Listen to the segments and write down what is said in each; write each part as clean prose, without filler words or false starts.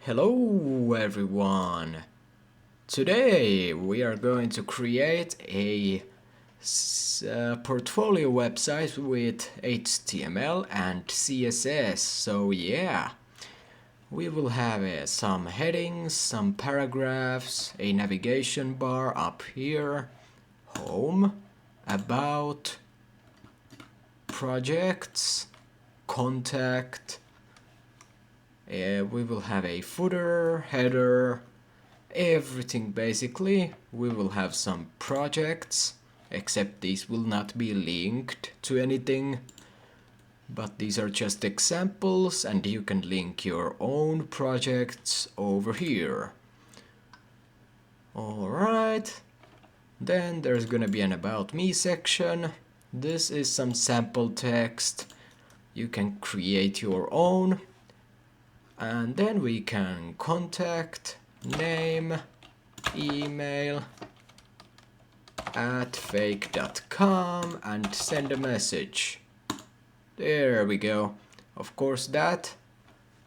Hello everyone! Today we are going to create a portfolio website with HTML and CSS. So yeah, we will have some headings, some paragraphs, a navigation bar up here, home, about, projects, contact. We will have a footer, header, everything basically. We will have some projects, except these will not be linked to anything. But these are just examples and you can link your own projects over here. Alright, then there's gonna be an about me section. This is some sample text. You can create your own. And then we can contact, name, email, @fake.com and send a message. There we go. Of course that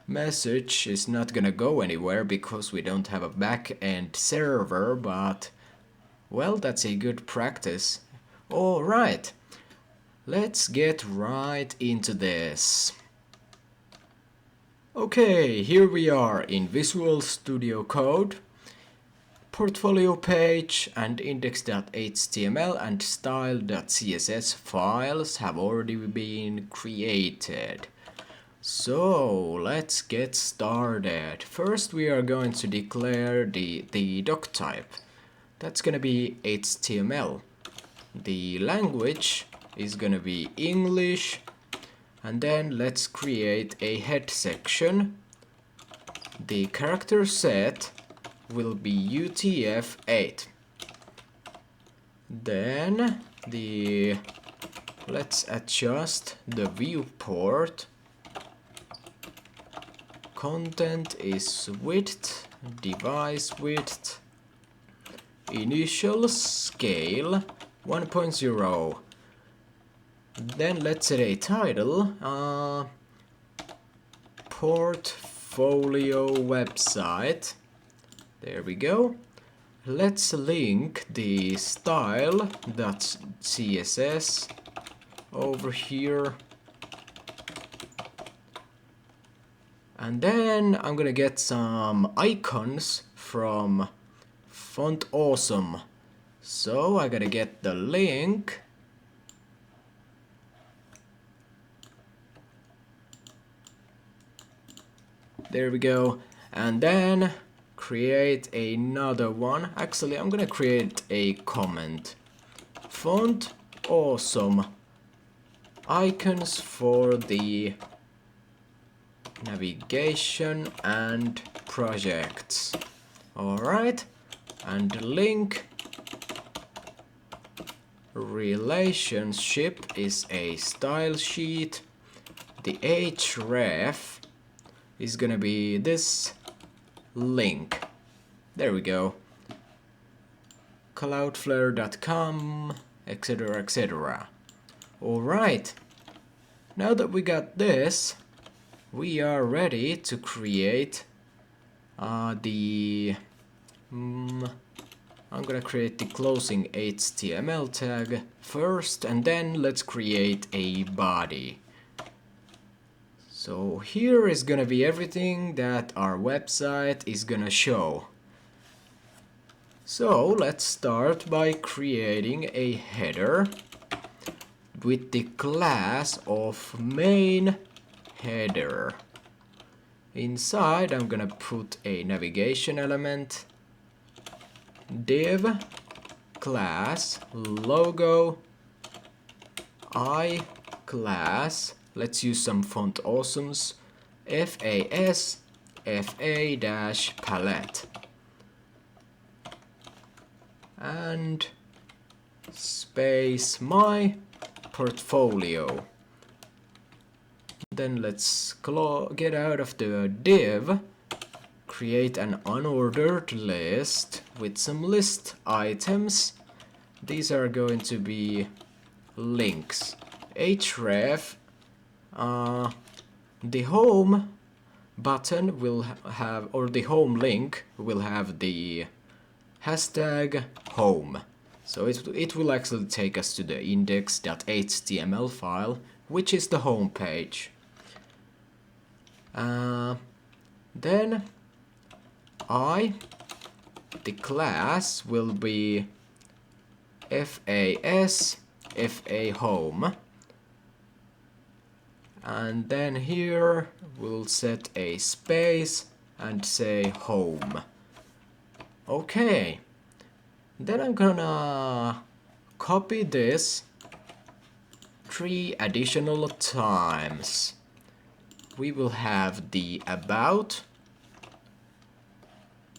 message is not gonna go anywhere because we don't have a back-end server, but well, that's a good practice. Alright, let's get right into this. Okay, here we are in Visual Studio Code. Portfolio page and index.html and style.css files have already been created. So let's get started. First we are going to declare the doc type. That's gonna be HTML. The language is gonna be English. And then let's create a head section. The character set will be UTF-8. Then let's adjust the viewport. Content is width, device width, initial scale 1.0. Then let's set a title, portfolio website. There we go. Let's link the style.css over here. And then I'm gonna get some icons from Font Awesome. So I gotta get the link. There we go. And then create another one. Actually, I'm gonna create a comment. Font Awesome. Icons for the navigation and projects. Alright. And link relationship is a style sheet. The href is gonna be this link. There we go. Cloudflare.com, etc, etc. Alright, now that we got this, we are ready to create I'm gonna create the closing HTML tag first, and then let's create a body. So here is gonna be everything that our website is gonna show. So let's start by creating a header with the class of main header. Inside I'm gonna put a navigation element, div, class, logo, I class. Let's use some Font Awesomes. FAS, FA-palette. And space my portfolio. Then let's get out of the div, create an unordered list with some list items. These are going to be links. href, the home button will have, or the home link will have the hashtag home. So it will actually take us to the index.html file, which is the home page. Then the class will be FAS FA home, and then here we'll set a space and say home. Okay, then I'm gonna copy this 3 additional times. We will have the about,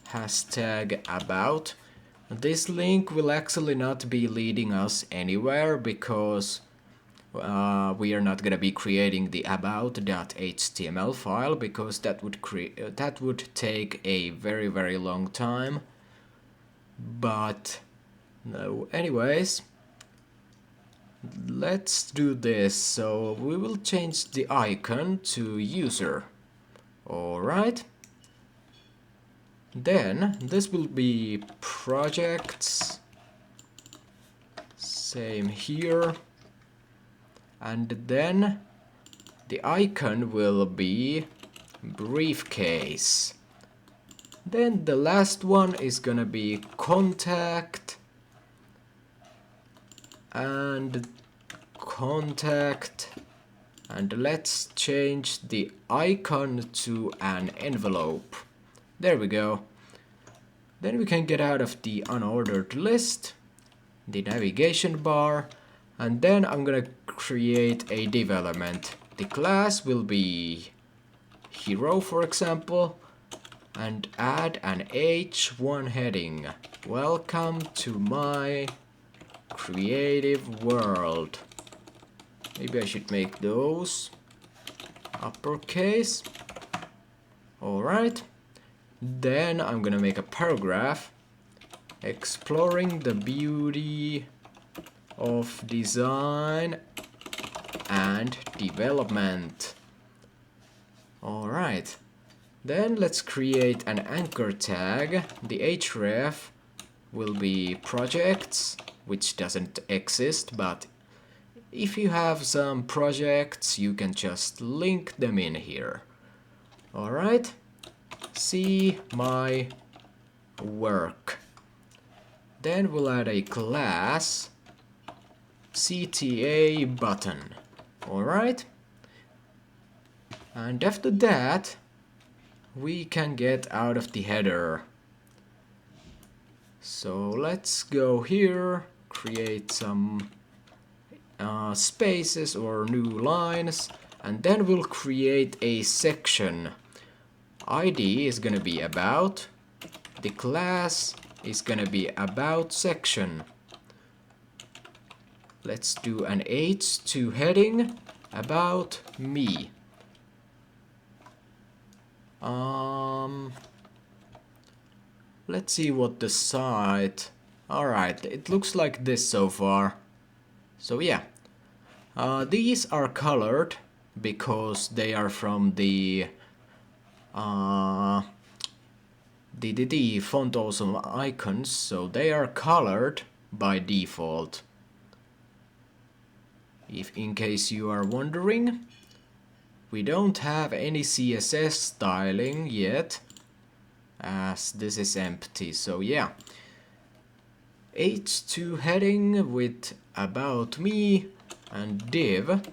hashtag about. This link will actually not be leading us anywhere because we are not gonna be creating the about.html file, because that would take a very long time. But no, anyways, let's do this. So we will change the icon to user. Alright. Then this will be projects. Same here. And then the icon will be briefcase. Then the last one is gonna be contact and contact, and let's change the icon to an envelope. There we go. Then we can get out of the unordered list, the navigation bar, and then I'm gonna create a development. The class will be hero, for example, and add an H1 heading. Welcome to my creative world. Maybe I should make those uppercase. Alright. Then I'm gonna make a paragraph exploring the beauty of design and development. Alright. Then let's create an anchor tag. The href will be projects, which doesn't exist, but if you have some projects, you can just link them in here. Alright. See my work. Then we'll add a class CTA button. Alright. And after that, we can get out of the header. So let's go here, create some spaces or new lines, and then we'll create a section. ID is gonna be about, the class is gonna be about section. Let's do an H2 heading about me. Let's see what the site. Alright, it looks like this so far. So yeah, these are colored because they are from the font awesome icons, so they are colored by default. If in case you are wondering, we don't have any CSS styling yet, as this is empty. So yeah, H2 heading with about me and div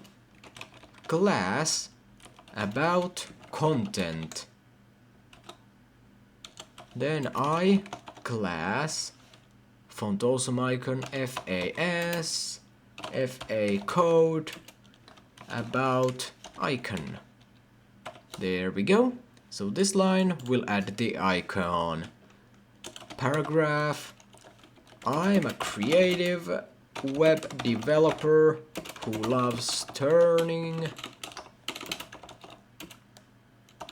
class about content. Then I class font awesome icon FAS FA code about icon. There we go. So this line will add the icon. Paragraph. I'm a creative web developer who loves turning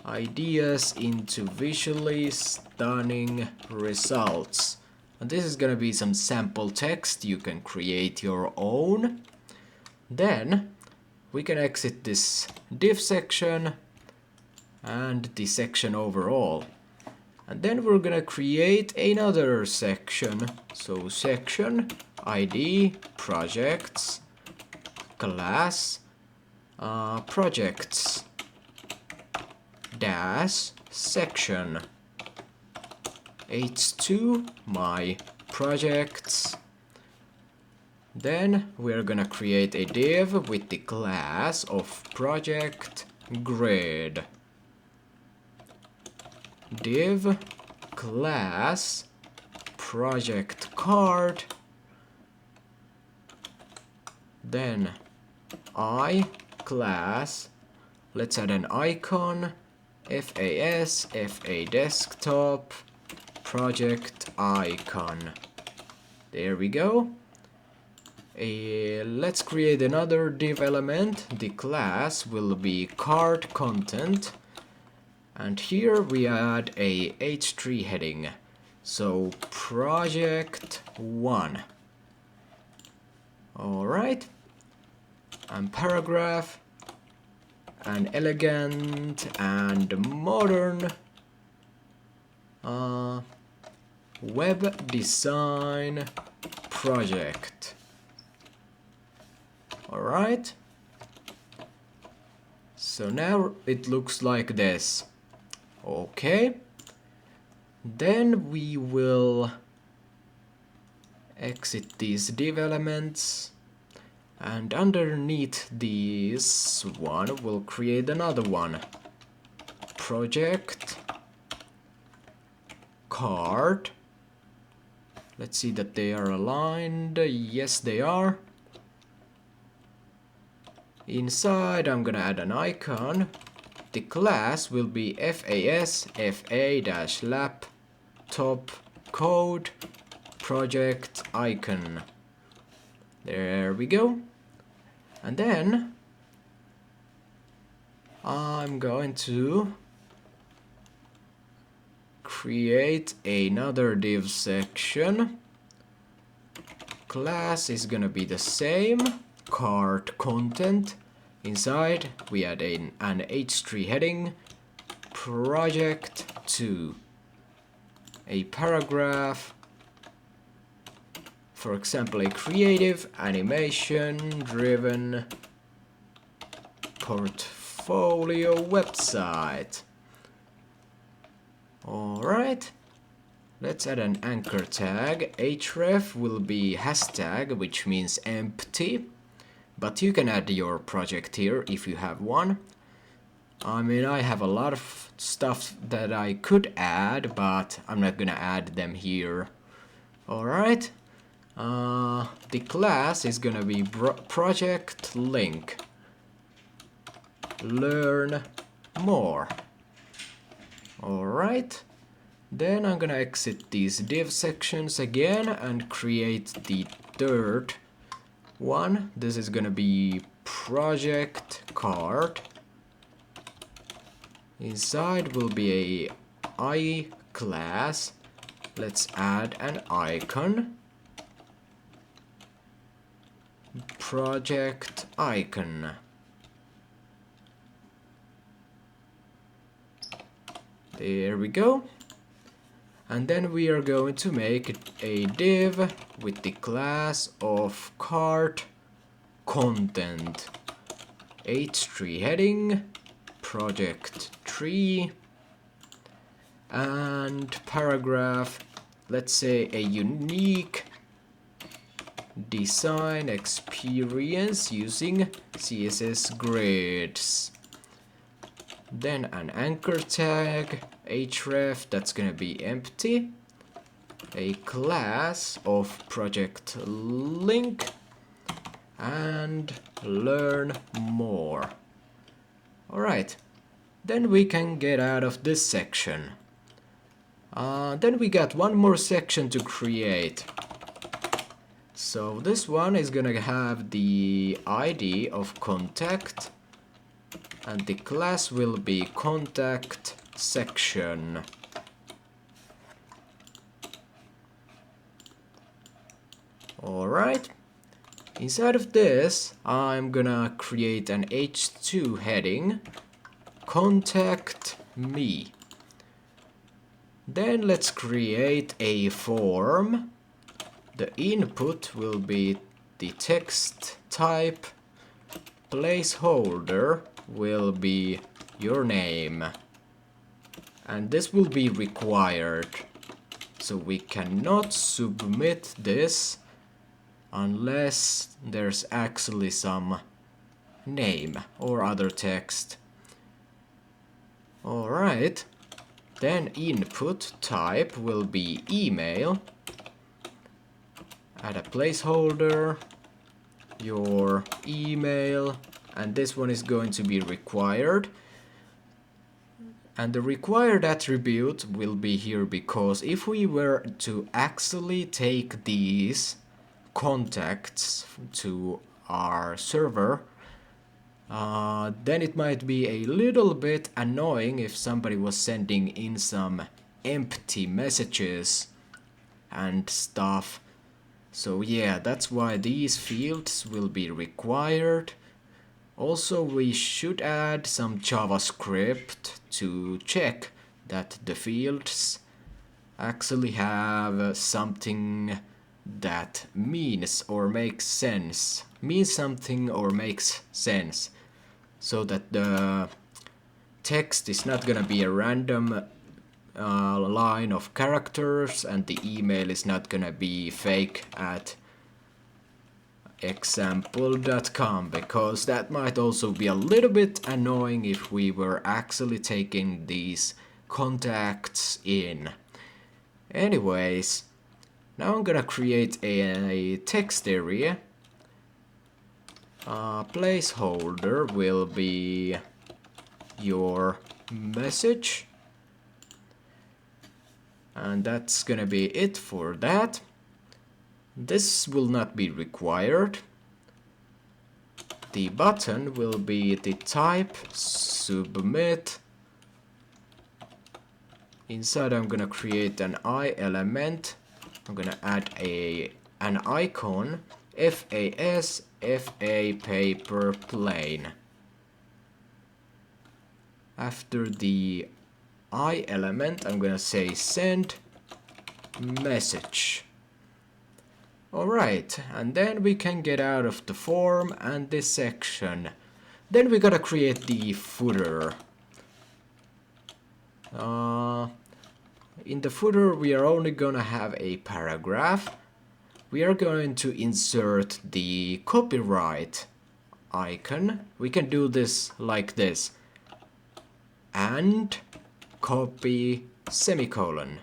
ideas into visually stunning results. And this is gonna be some sample text. You can create your own. Then we can exit this div section and the section overall. And then we're gonna create another section. So section ID projects class projects dash section h2 my projects. Then we're gonna create a div with the class of project grid. Div class project card. Then I class, let's add an icon, FAS, FA desktop, project icon. There we go. Let's create another div element. The class will be card content, and here we add a h3 heading. So project 1. Alright. And paragraph, and elegant and modern web design project. Alright, so now it looks like this. Okay, then we will exit these div elements, and underneath this one we'll create another one. Project card. Let's see that they are aligned. Yes, they are. Inside I'm gonna add an icon. The class will be FAS FA-lap-top code project icon. There we go. And then I'm going to create another div section. Class is gonna be the same. Card content. Inside we add an h3 heading, project 2, a paragraph, for example a creative animation driven portfolio website. Alright, let's add an anchor tag. href will be hashtag, which means empty. But you can add your project here if you have one. I mean, I have a lot of stuff that I could add, but I'm not gonna add them here. Alright. The class is gonna be project link. Learn more. Alright. Then I'm gonna exit these div sections again and create the third one. This is gonna be project card. Inside will be a I class. Let's add an icon. Project icon. There we go. And then we are going to make a div with the class of card content. h3 heading, project 3, and paragraph, let's say a unique design experience using CSS grids. Then an anchor tag, href, that's gonna be empty. A class of project link, and learn more. Alright, then we can get out of this section. Then we got one more section to create. So this one is gonna have the ID of contact, and the class will be contact section. Alright, inside of this I'm gonna create an h2 heading, contact me. Then let's create a form. The input will be the text type. Placeholder will be your name. And this will be required. So we cannot submit this unless there's actually some name or other text. Alright. Then input type will be email. Add a placeholder, your email, and this one is going to be required. And the required attribute will be here because if we were to actually take these contacts to our server, then it might be a little bit annoying if somebody was sending in some empty messages and stuff. So yeah, that's why these fields will be required. Also, we should add some JavaScript to check that the fields actually have something that means or makes sense. Means something or makes sense. So that the text is not gonna be a random line of characters and the email is not gonna be fake at example.com, because that might also be a little bit annoying if we were actually taking these contacts in. Anyways, now I'm gonna create a text area. Placeholder will be your message, and that's gonna be it for that. This will not be required. The button will be the type submit. Inside I'm gonna create an I element. I'm gonna add an icon, FAS, FA paper plane. After the I element, I'm gonna say send message. Alright, and then we can get out of the form and this section. Then we gotta create the footer. In the footer we are only gonna have a paragraph. We are going to insert the copyright icon. We can do this like this. And copy semicolon.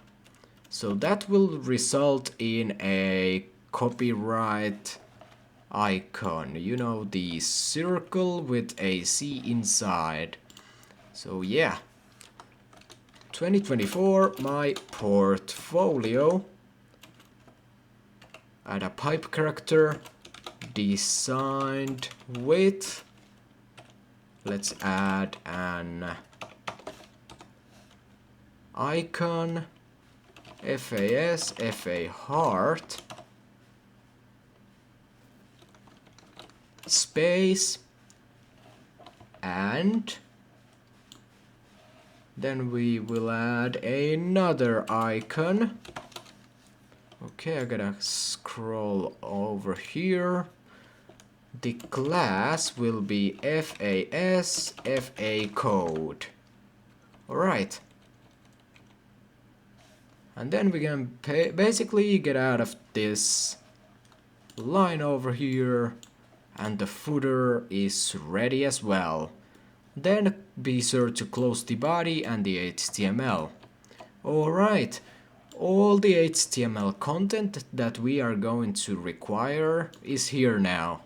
So that will result in a copyright icon. You know, the circle with a C inside. So yeah. 2024, my portfolio. Add a pipe character. Designed with. Let's add an icon. FAS, FA heart. Space. And then we will add another icon. Okay, I gotta scroll over here. The class will be FAS, FA code. Alright. And then we can basically get out of this line over here. And the footer is ready as well. Then be sure to close the body and the HTML. Alright, all the HTML content that we are going to require is here now.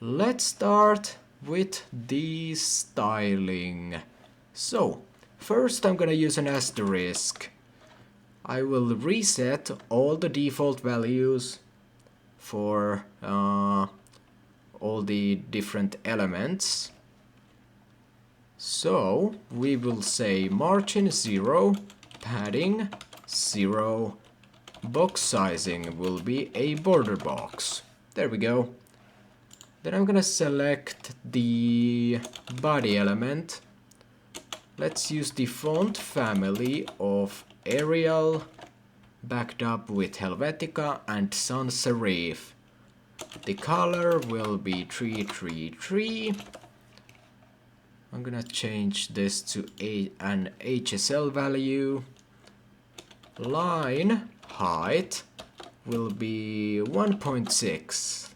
Let's start with the styling. So, first I'm gonna use an asterisk. I will reset all the default values for all the different elements. So we will say margin 0, padding 0, box sizing will be a border box. There we go. Then I'm gonna select the body element. let's use the font family of Arial backed up with Helvetica and sans serif. The color will be 333. I'm gonna change this to an HSL value. Line height will be 1.6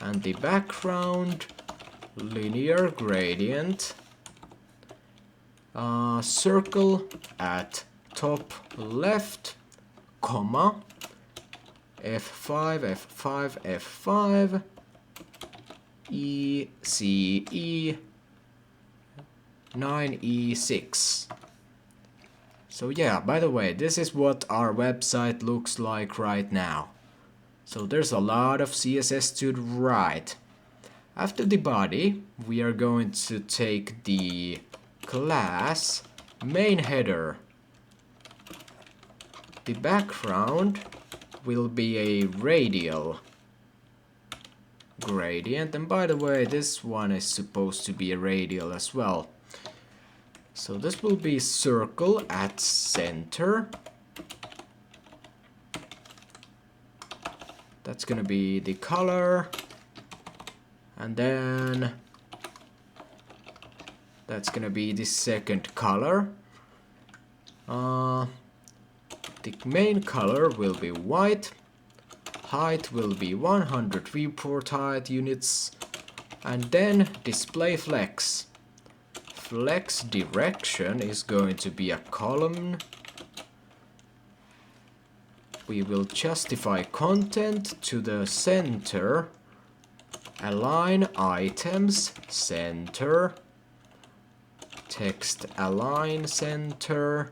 and the background linear gradient. Circle at top left, comma, F5, F5, F5, E, C, E, 9E6. So yeah, by the way, this is what our website looks like right now. So there's a lot of CSS to the right. After the body, we are going to take the class main header. The background will be a radial gradient, and by the way, this one is supposed to be a radial as well. So this will be circle at center. That's gonna be the color, and then that's gonna be the second color. The main color will be white. Height will be 100 viewport height units, and then display flex. Flex direction is going to be a column. We will justify content to the center. Align items center. Text align center.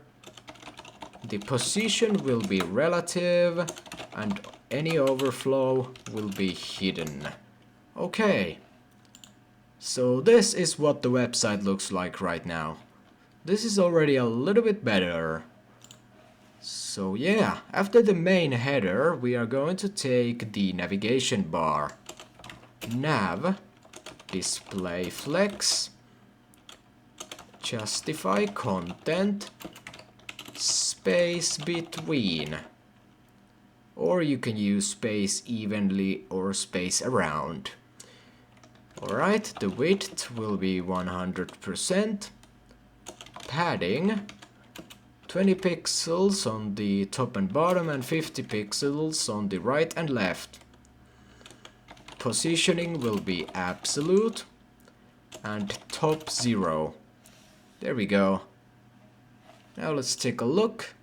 The position will be relative and any overflow will be hidden. Okay. So this is what the website looks like right now. This is already a little bit better. So yeah, after the main header, we are going to take the navigation bar. Nav, display flex, justify content, space between. Or you can use space evenly or space around. Alright, the width will be 100%. Padding 20 pixels on the top and bottom and 50 pixels on the right and left. Positioning will be absolute and top 0. There we go. Now let's take a look.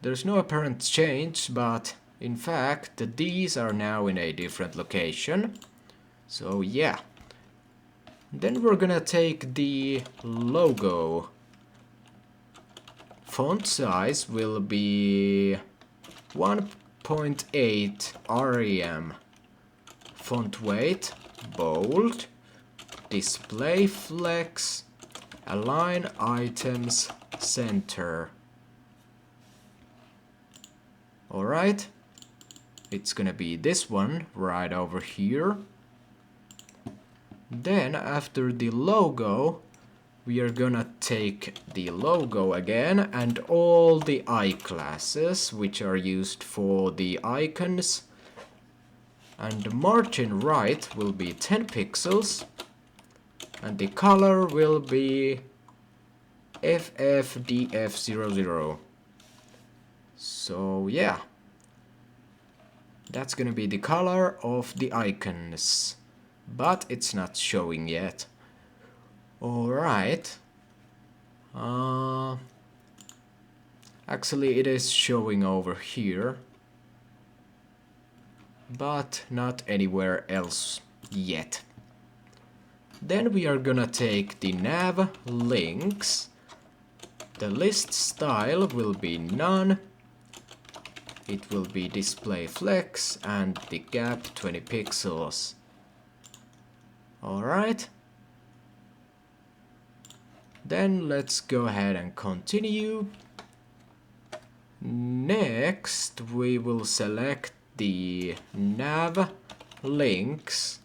There's no apparent change, but in fact the D's are now in a different location. So yeah. Then we're gonna take the logo. Font size will be 1.8 rem. Font weight, bold. Display flex. Align items center. Alright. It's gonna be this one right over here. Then after the logo, we are gonna take the logo again and all the I classes which are used for the icons. And the margin right will be 10 pixels. And the color will be FFDF00. So yeah. That's gonna be the color of the icons. But it's not showing yet. Alright. Actually it is showing over here. But not anywhere else yet. Then we are gonna take the nav links. The list style will be none. It will be display flex and the gap 20 pixels. Alright. Then let's go ahead and continue. Next we will select the nav links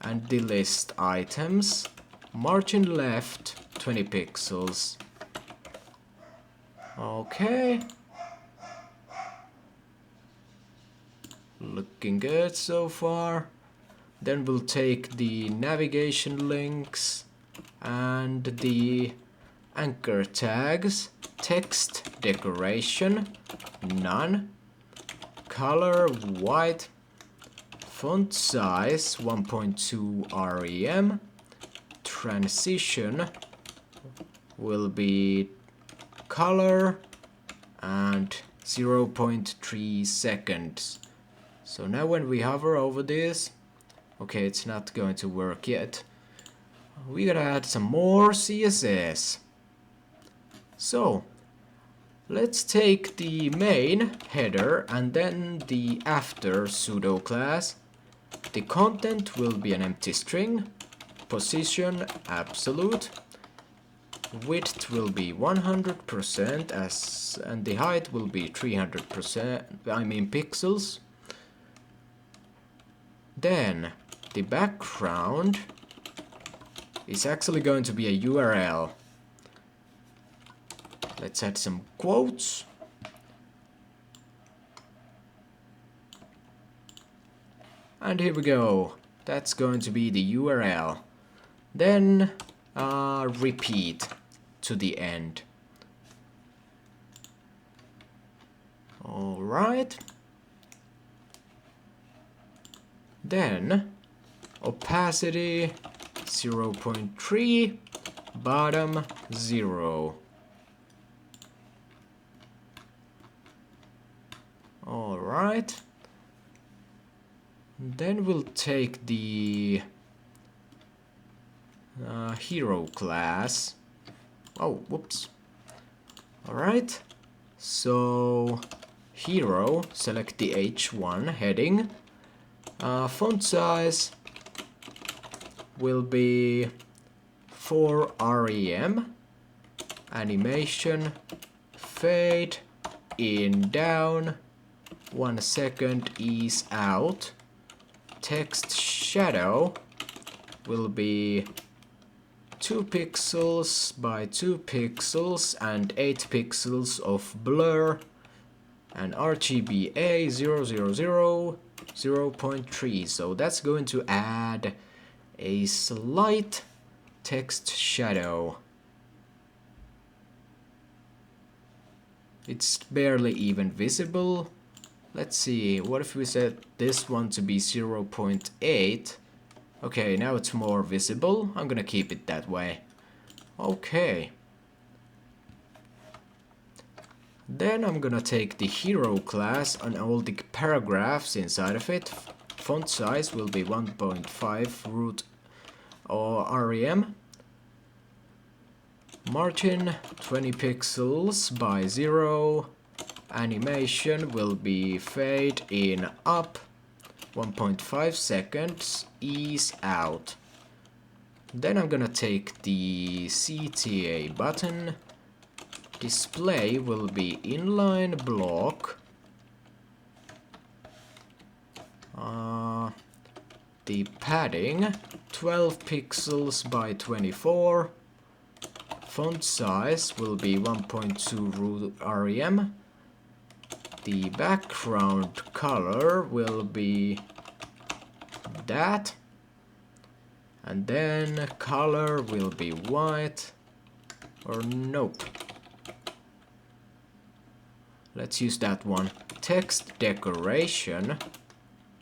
and the list items. Margin left 20 pixels. Okay. Looking good so far. Then we'll take the navigation links and the anchor tags. Text decoration, none. Color, white. Font size, 1.2 rem. Transition will be color and 0.3 seconds. So now when we hover over this, okay, it's not going to work yet. We gotta add some more CSS. So let's take the main header and then the after pseudo class. The content will be an empty string. Position absolute. Width will be 100% and the height will be 300%, pixels. Then the background is actually going to be a URL. Let's add some quotes. And here we go. That's going to be the URL. Then repeat to the end. Alright. Then opacity 0.3, bottom 0. Alright. Then we'll take the hero class. Oh, whoops. Alright. So hero, select the H1 heading. Font size will be 4 rem. Animation fade in down 1 second, ease out. Text shadow will be 2 pixels by 2 pixels and 8 pixels of blur, and RGBA 0.3. So that's going to add a slight text shadow. It's barely even visible. Let's see, what if we set this one to be 0.8? Okay, now it's more visible. I'm gonna keep it that way. Okay. Then I'm gonna take the hero class and all the paragraphs inside of it. Font size will be 1.5 root or rem. Margin 20 pixels by 0. Animation will be fade in up 1.5 seconds, ease out. Then I'm gonna take the CTA button. Display will be inline block. The padding 12 pixels by 24. Font size will be 1.2 root rem. The background color will be that, and then color will be white, or nope. Let's use that one. Text decoration,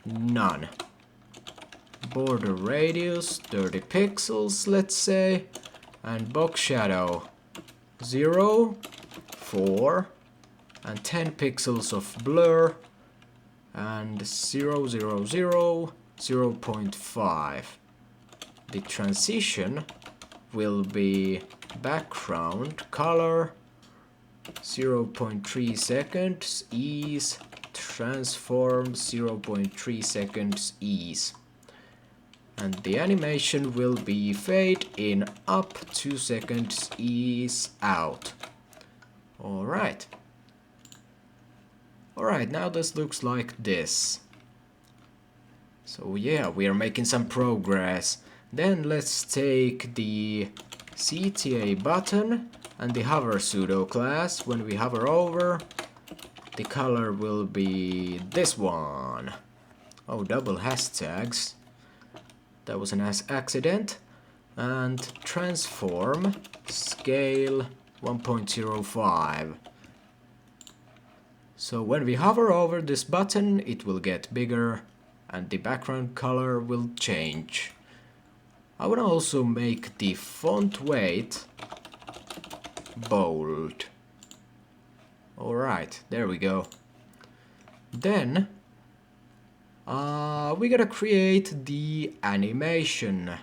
none. Border radius 30 pixels, let's say, and box shadow 0, 4. And 10 pixels of blur, and 0.5. The transition will be background color 0.3 seconds, ease, transform 0.3 seconds, ease. And the animation will be fade in up 2 seconds, ease out. Alright. Alright, now this looks like this. So yeah, we are making some progress. Then let's take the CTA button and the hover pseudo class. When we hover over, the color will be this one. Oh, double hashtags. That was an accident. And transform scale 1.05. So when we hover over this button, it will get bigger and the background color will change. I want to also make the font weight bold. Alright, there we go. Then we gotta create the animation.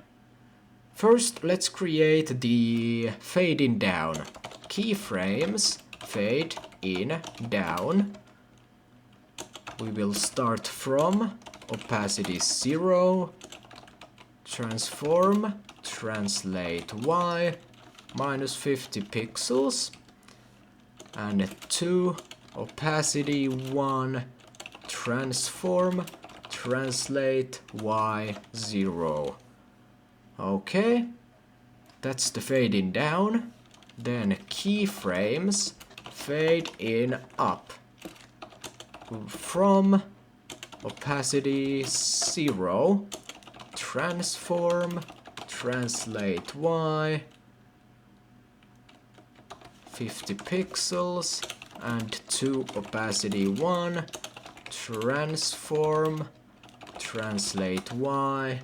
First, let's create the fade in down. Keyframes, fade in down. We will start from opacity 0, transform, translate Y, minus 50 pixels, and 2, opacity 1, transform, translate Y 0. Okay, that's the fade in down. Then keyframes, fade in up. From opacity 0, transform, translate Y, 50 pixels, and to opacity 1, transform, translate Y.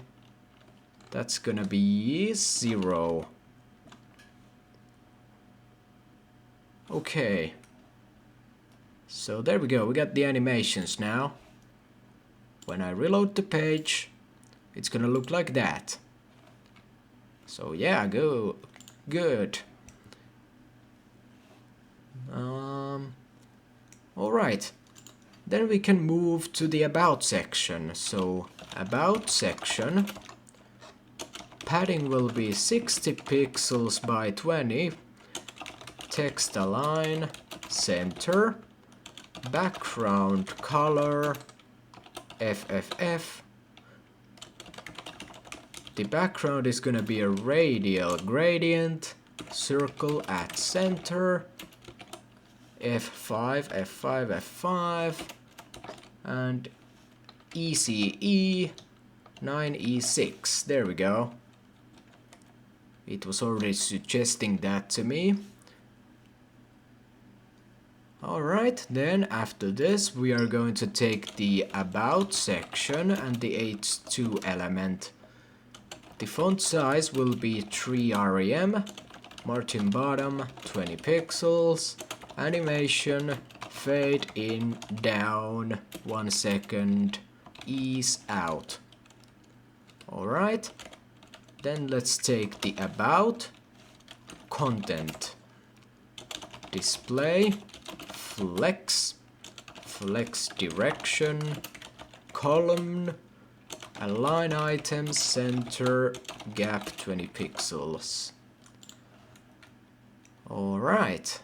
That's gonna be 0. Okay. So there we go, we got the animations now. When I reload the page, it's gonna look like that. So yeah, good. Alright. Then we can move to the About section. So, About section. Padding will be 60 pixels by 20. Text align, center. Background color, FFF. The background is gonna be a radial gradient. Circle at center. F5, F5, F5. And ECE 9E6. There we go. It was already suggesting that to me. Alright, then after this we are going to take the About section and the H2 element. The font size will be 3 rem, margin bottom 20 pixels, animation, fade in, down, 1 second, ease out. Alright, then let's take the About, content, display, flex, flex direction, column, align items, center, gap 20 pixels. Alright.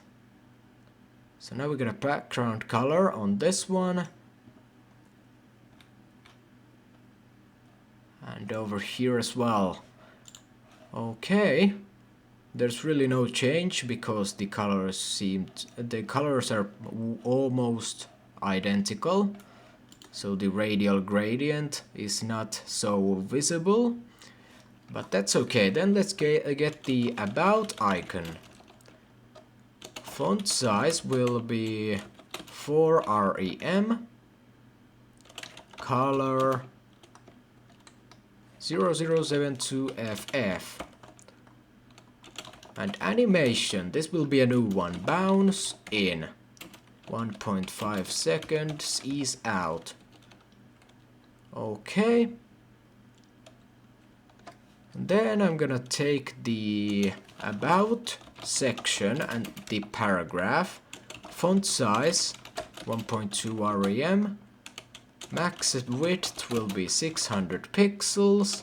So now we got a background color on this one. And over here as well. Okay. There's really no change because the colors are almost identical. So the radial gradient is not so visible. But that's okay. Then let's get the About icon. Font size will be 4 rem. Color 0072FF. And animation, this will be a new one. Bounce in. 1.5 seconds, ease out. Okay. Then I'm gonna take the About section and the paragraph. Font size 1.2 rem. Max width will be 600 pixels.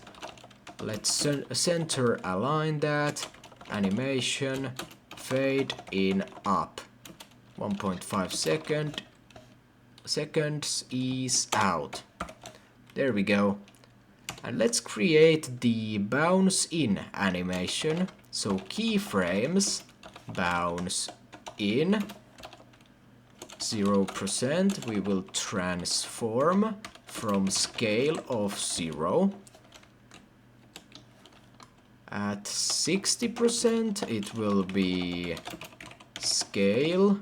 Let's center align that. Animation, fade in up. 1.5 seconds, ease out. There we go. And let's create the bounce in animation. So keyframes bounce in 0%. We will transform from scale of 0. At 60% it will be scale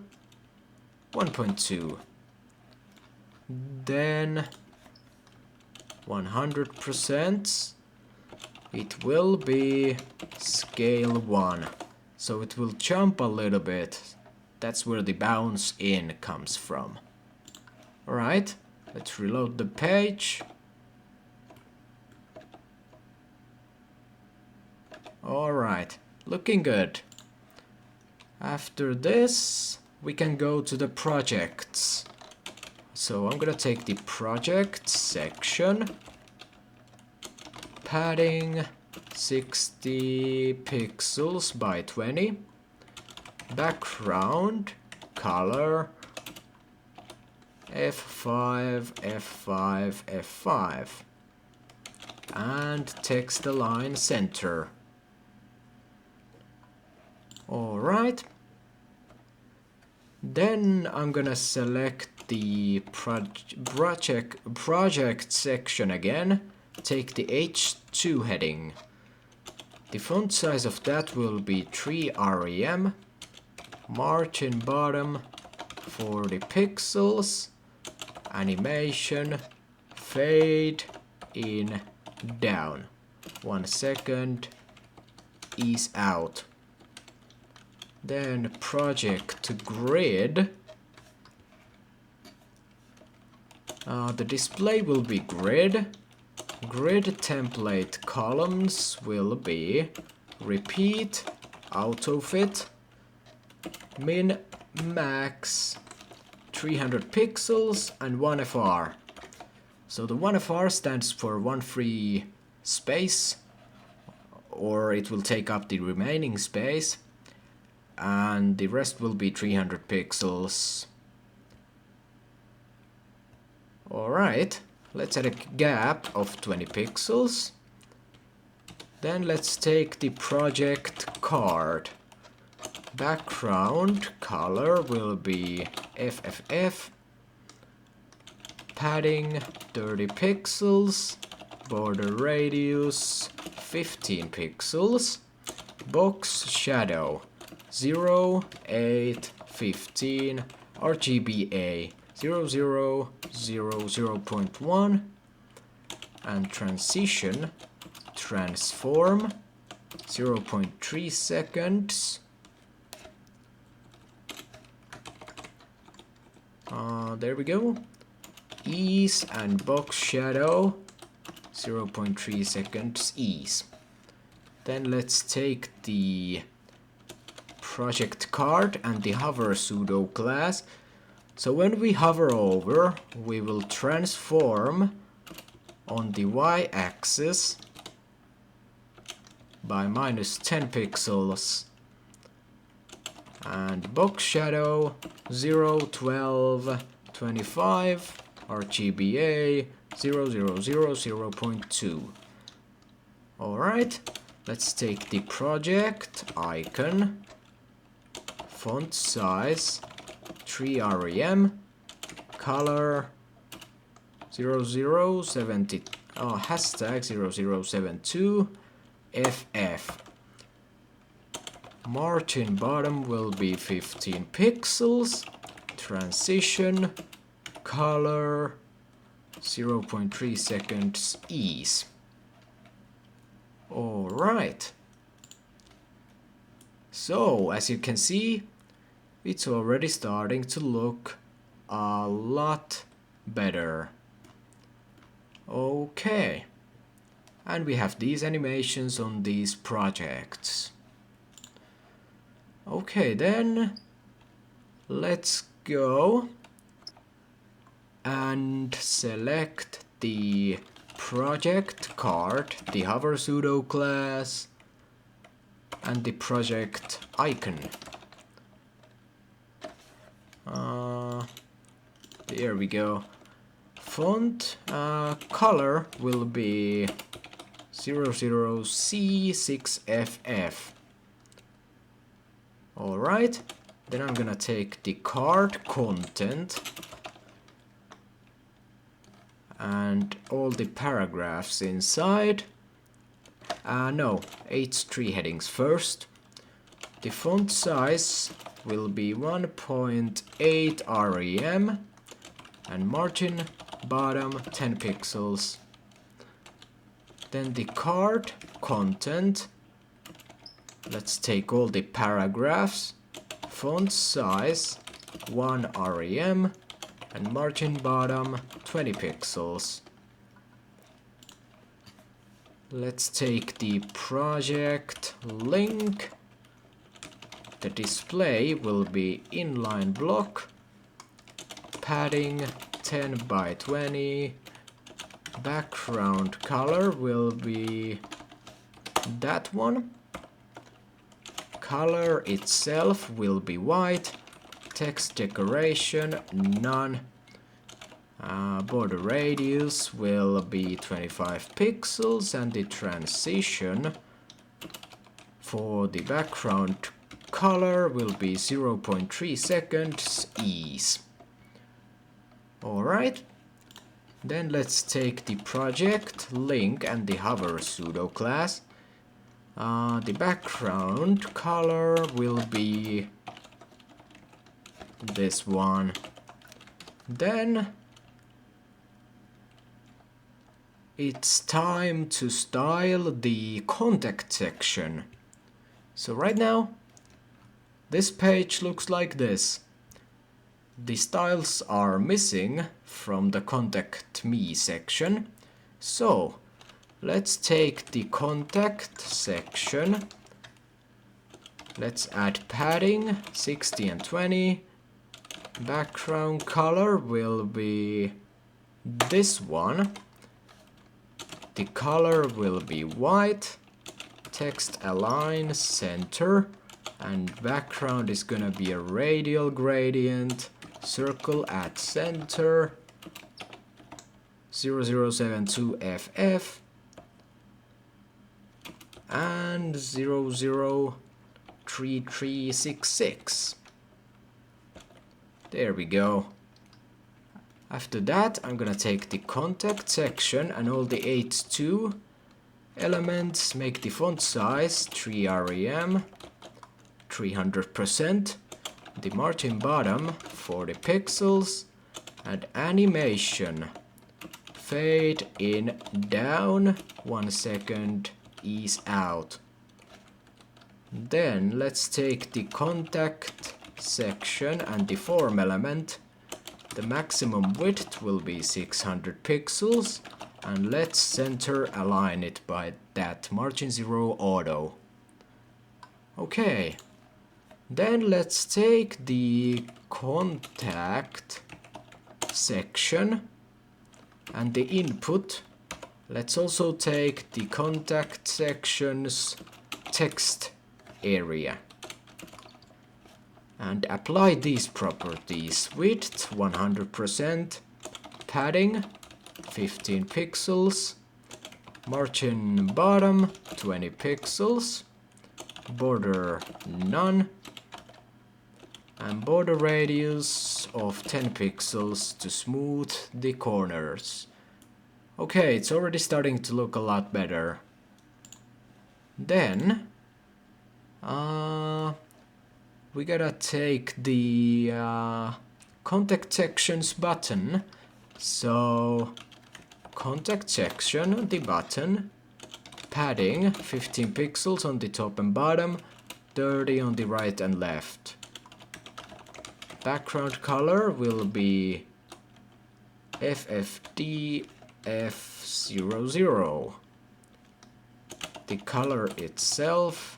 1.2. Then 100% it will be scale 1. So it will jump a little bit. That's where the bounce in comes from. Alright, let's reload the page. Alright, looking good. After this, we can go to the projects. So I'm gonna take the project section. Padding 60 pixels by 20. Background, color, F5, F5, F5. And text align center. Alright. Then I'm gonna select the project section again. Take the H2 heading. The font size of that will be 3 rem. Margin bottom 40 pixels. Animation fade in down. 1 second. Ease out. Then project grid. The display will be grid. Grid template columns will be repeat, autofit, min, max, 300 pixels and 1FR. So the 1FR stands for one free space, or it will take up the remaining space, and the rest will be 300 pixels. Alright, let's add a gap of 20 pixels. Then let's take the project card. Background color will be FFF. Padding 30 pixels. Border radius 15 pixels. Box shadow 0, 8, 15. RGBA 00, 0.1. And transition transform 0.3 seconds. There we go. Ease and box shadow 0.3 seconds ease. Then let's take the project card and the hover pseudo class. So when we hover over, we will transform on the y-axis by -10 pixels. And box shadow 0, 12, 25, RGBA 000, 0.2. Alright, let's take the project icon, font size 3 rem, color 0070, hashtag 0072, FF. Margin bottom will be 15 pixels. Transition color 0.3 seconds ease. Alright. So, as you can see, it's already starting to look a lot better. Okay. And we have these animations on these projects. Okay, then let's go and select the project card, the hover pseudo class, and the project icon. There we go. Font color will be 00C6FF. Alright, then I'm gonna take the card content and all the paragraphs inside. No, H3 headings first. The font size will be 1.8 rem and margin bottom 10 pixels. Then the card content, let's take all the paragraphs, font size 1 rem and margin bottom 20 pixels. Let's take the project link. The display will be inline block, padding 10 by 20, background color will be that one, color itself will be white, text decoration none, border radius will be 25 pixels, and the transition for the background color will be 0.3 seconds ease. Alright, then let's take the project link and the hover pseudo class. The background color will be this one. Then it's time to style the contact section. So right now this page looks like this. The styles are missing from the Contact Me section. So let's take the contact section. Let's add padding 60 and 20. Background color will be this one. The color will be white. Text align center. And background is gonna be a radial gradient. Circle at center. 0072 FF. And 003366. There we go. After that, I'm gonna take the contact section and all the H2 elements, make the font size 3 rem, 300%, the margin bottom 40 pixels, and animation fade in down 1 second, ease out. Then let's take the contact section and the form element. The maximum width will be 600 pixels, and let's center align it by that margin 0 auto. Okay, then let's take the contact section and the input. Let's also take the contact section's text area and apply these properties. Width 100%, padding 15 pixels, margin bottom 20 pixels, border none, and border radius of 10 pixels to smooth the corners. Okay, it's already starting to look a lot better. Then we gotta take the contact sections button. So contact section, the button, padding 15 pixels on the top and bottom, 30 on the right and left. Background color will be FFD F00. The color itself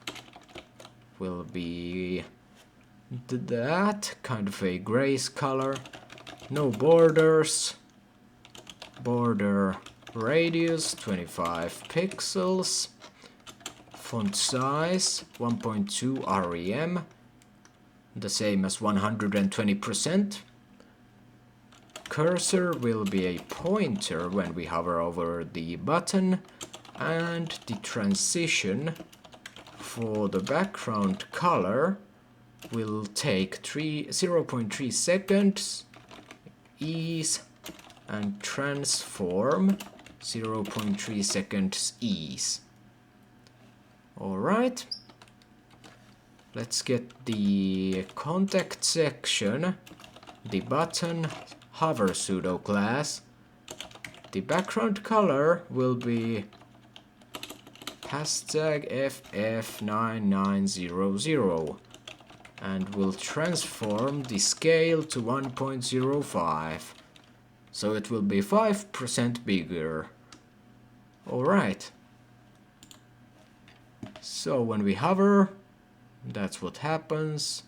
will be that kind of a grays color. No borders. Border radius 25 pixels. Font size 1.2 rem. The same as 120%. Cursor will be a pointer when we hover over the button, and the transition for the background color will take 0.3 seconds, ease, and transform 0.3 seconds ease. Alright, let's get the contact section, the button hover pseudo class. The background color will be hashtag FF9900 and will transform the scale to 1.05. So it will be 5% bigger. Alright. So when we hover, that's what happens.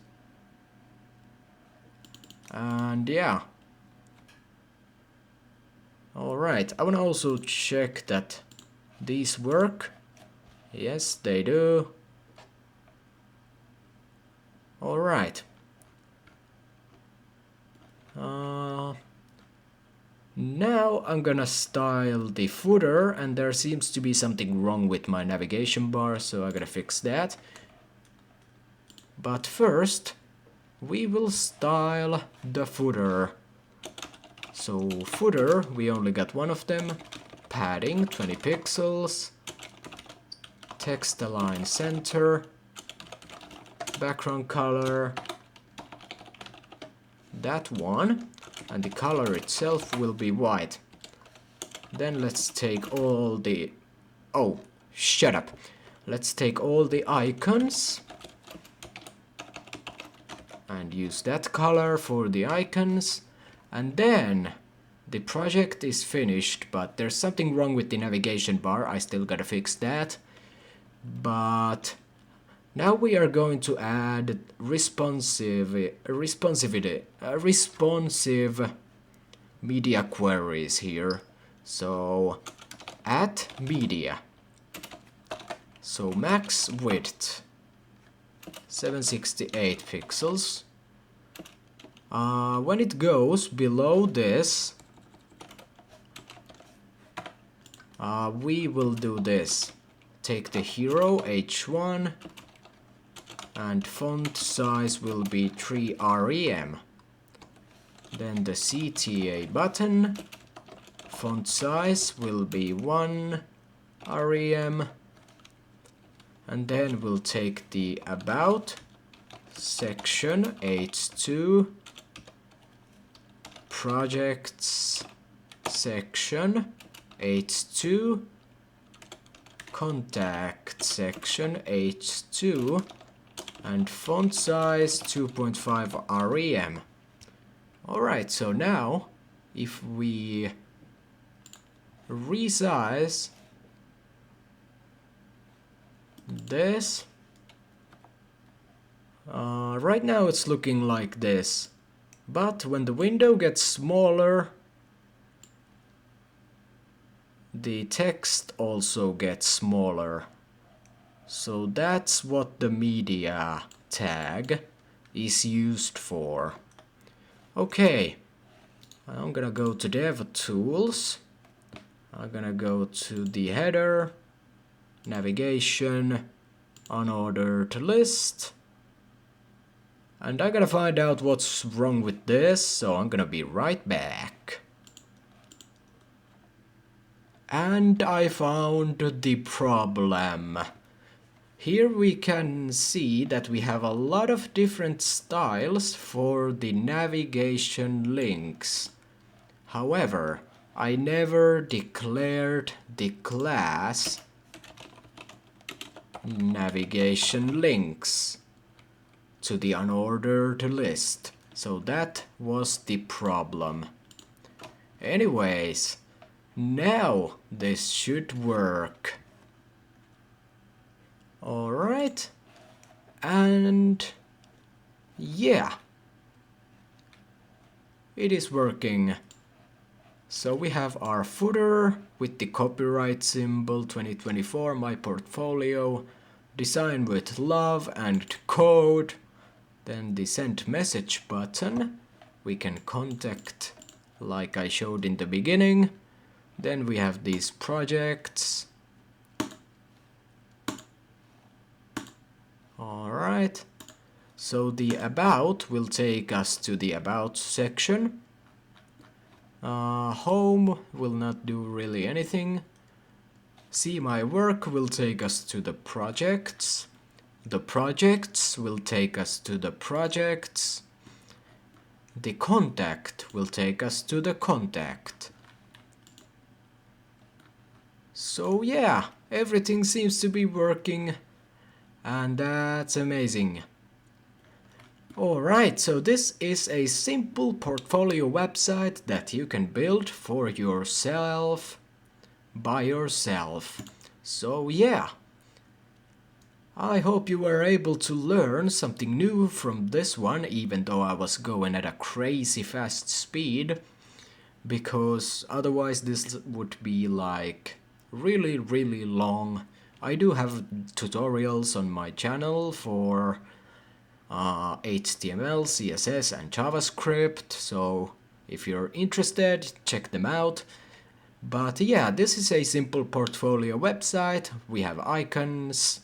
And yeah. Alright, I wanna also check that these work. Yes, they do. Alright. Now I'm gonna style the footer, and there seems to be something wrong with my navigation bar, so I gotta fix that. But first, we will style the footer. So footer, we only got one of them. Padding, 20 pixels. Text align center. Background color. That one. And the color itself will be white. Then let's take all the... Oh, shut up. Let's take all the icons and use that color for the icons. And then the project is finished, but there's something wrong with the navigation bar. I still gotta fix that. But now we are going to add responsive media queries here. So add media. So max width 768 pixels. When it goes below this, we will do this. Take the hero H1 and font size will be 3 rem. Then the CTA button, font size will be 1 rem. And then we'll take the about section H2, projects section H2, contact section H2, and font size 2.5 rem. Alright, so now if we resize this, right now it's looking like this, but when the window gets smaller, the text also gets smaller. So that's what the media tag is used for. Okay, I'm gonna go to Dev Tools. I'm gonna go to the header, navigation, unordered list. And I gotta find out what's wrong with this, so I'm gonna be right back. And I found the problem. Here we can see that we have a lot of different styles for the navigation links. However, I never declared the class navigation links to the unordered list. So that was the problem. Anyways, now this should work. Alright, and yeah, it is working. So we have our footer with the copyright symbol 2024, my portfolio, design with love and code. Then the send message button, we can contact like I showed in the beginning. Then we have these projects. Alright, So the about will take us to the about section. Home will not do really anything. See my work will take us to the projects. The projects will take us to the projects. The contact will take us to the contact. So yeah, everything seems to be working, and that's amazing. Alright, so this is a simple portfolio website that you can build for yourself, by yourself. So yeah, I hope you were able to learn something new from this one, even though I was going at a crazy fast speed, because otherwise this would be like really long. I do have tutorials on my channel for HTML, CSS and JavaScript, so if you're interested, check them out. But yeah, this is a simple portfolio website. We have icons,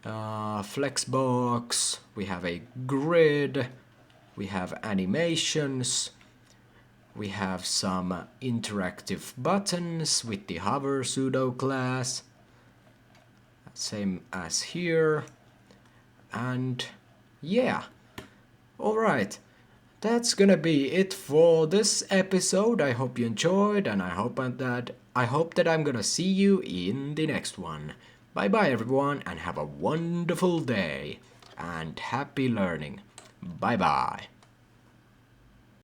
flexbox, we have a grid, we have animations, we have some interactive buttons with the hover pseudo class, same as here, and yeah, alright, that's gonna be it for this episode. I hope you enjoyed, and I hope that I'm gonna see you in the next one. Bye bye everyone, and have a wonderful day, and happy learning. Bye bye.